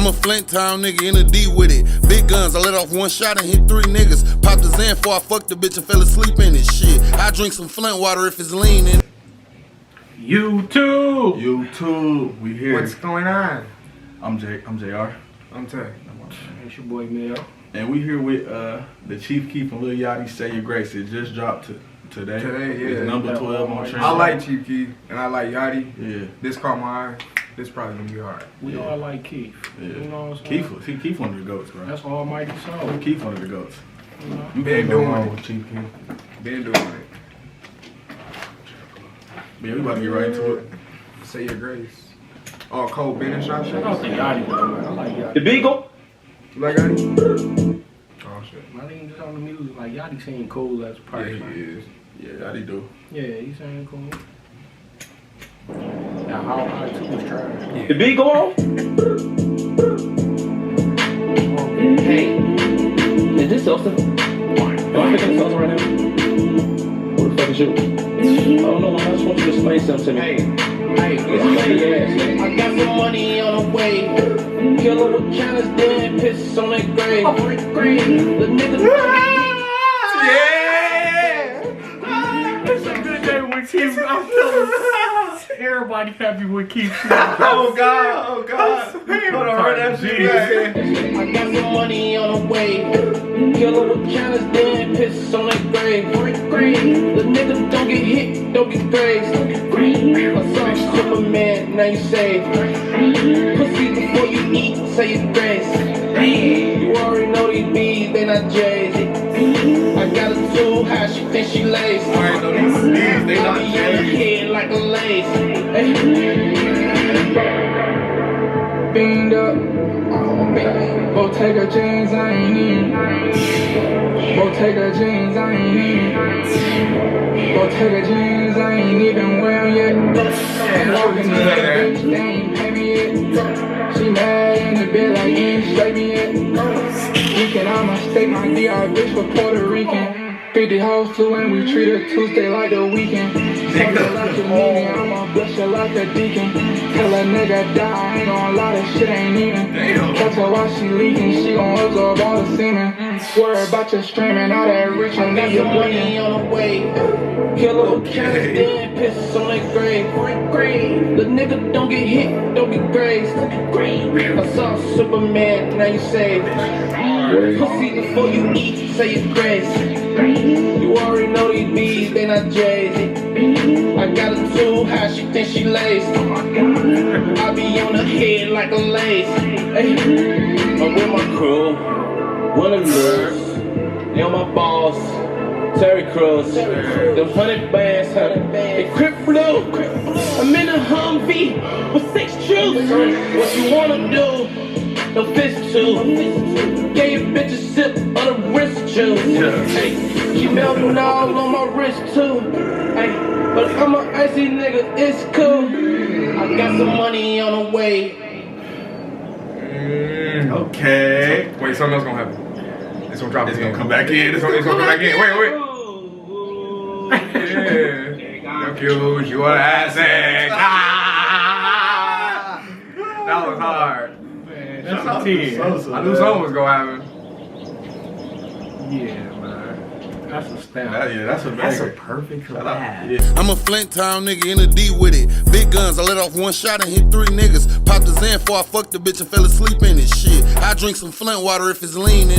I'm a Flint Town nigga in a D with it. Big guns, I let off one shot and hit 3 niggas. Popped the Xan before I fucked the bitch and fell asleep in it. Shit, I drink some Flint water if it's lean in. YouTube, we here. What's going on? I'm JR. I'm Tay. It's your boy Mel. And we here with the Chief Keef and Lil Yachty, Say Your Grace. It just dropped today. Today, yeah. It's number 12 on trend. I like Chief Keef and I like Yachty. Yeah. This caught my eye. This probably gonna be hard. We all like Keef. Yeah. You know what I'm saying? Keef one of the goats, bro. That's almighty soul. Keef one of the goats. You know? You Been can't go doing wrong it. with Chief Keef. Been doing it. Yeah, we about to get right into it. Say Your Grace. Oh, Cold Bennett shot I shit. don't think Yachty though, man. I like Yachty. The Beagle? You like Yachty? Oh shit. I think just on the music, like Yachty saying cool as a Yeah, person. he is. Yeah, Yachty do. Yeah, he's saying cool. Now how high too is trying. The Beagle on? Hey, is this Sosa? Am I picking Sosa right now? What the fuck is you? I don't know, I just want you to explain something to me. Hey, I got some money on the way. Killer with cannons, then piss on that grave. The niggas. It's a good day with Keef. I'm telling you. Everybody happy with Keef. Oh God! Hold on, run that shit back. I got some money on the way. Killer with cannons, then piss on that grave. The niggas don't get hit, don't get grazed. I saw Superman, now you say. Pussy before you eat, say your grace. You already know these bees, they not J's. I got a tool, how she think she lace. I ain't know these bees, they not I be on her J's. head like a lace. Beamed up. Bottega jeans, I ain't in. Bottega jeans, I ain't in. Bottega jeans, I ain't even wearing yet. I'm walking in that bitch, they ain't pay me yet. She mad in the bed like you ain't straight me yet. Weekend, I'ma stake my DR bitch for Puerto Rican. 50 hoes too, and we treat her Tuesday like the weekend. Fuck her like a meeting, I'ma bless her like a deacon. Tell a nigga die, ain't gon' lie, that shit ain't even. Catch her while she leaking, she gon' absorb all the semen. Worry about your streaming, all that rich and leave your money on the way. Killer with cannons, then piss on that grave. The nigga don't get hit, don't get grazed. I saw Superman, now you say. Pussy before you eat, say your grace. You already know these bees, they not J's. I got a tool, how she think she laced. I be on her head like a lace. I'm with my crew, one of them, they on my balls. Terry Crews, them 100 bands, they crip blue. I'm in a Humvee with 6 troops. What you wanna do? No fist too. Gave your bitch a sip of the wrist juice. Hey, she melting all on my wrist too. Hey, but I'm an icy nigga, it's cool. I got some money on the way. Okay. Wait, something else gonna happen. It's gonna drop It's again. gonna come back in. It's gonna come back in. Wait. Yeah. Accuse you of assing. That was hard. Man, that's a 10. I knew something was gonna happen. Yeah, man. That's a stamp. Yeah, that's a banger. perfect Shout out. collab. Yeah. I'm a Flint Town nigga in a D with it. Big guns, I let off one shot and hit 3 niggas. Popped the Xan before I fucked the bitch and fell asleep in it. Shit, I drink some Flint water if it's lean in it.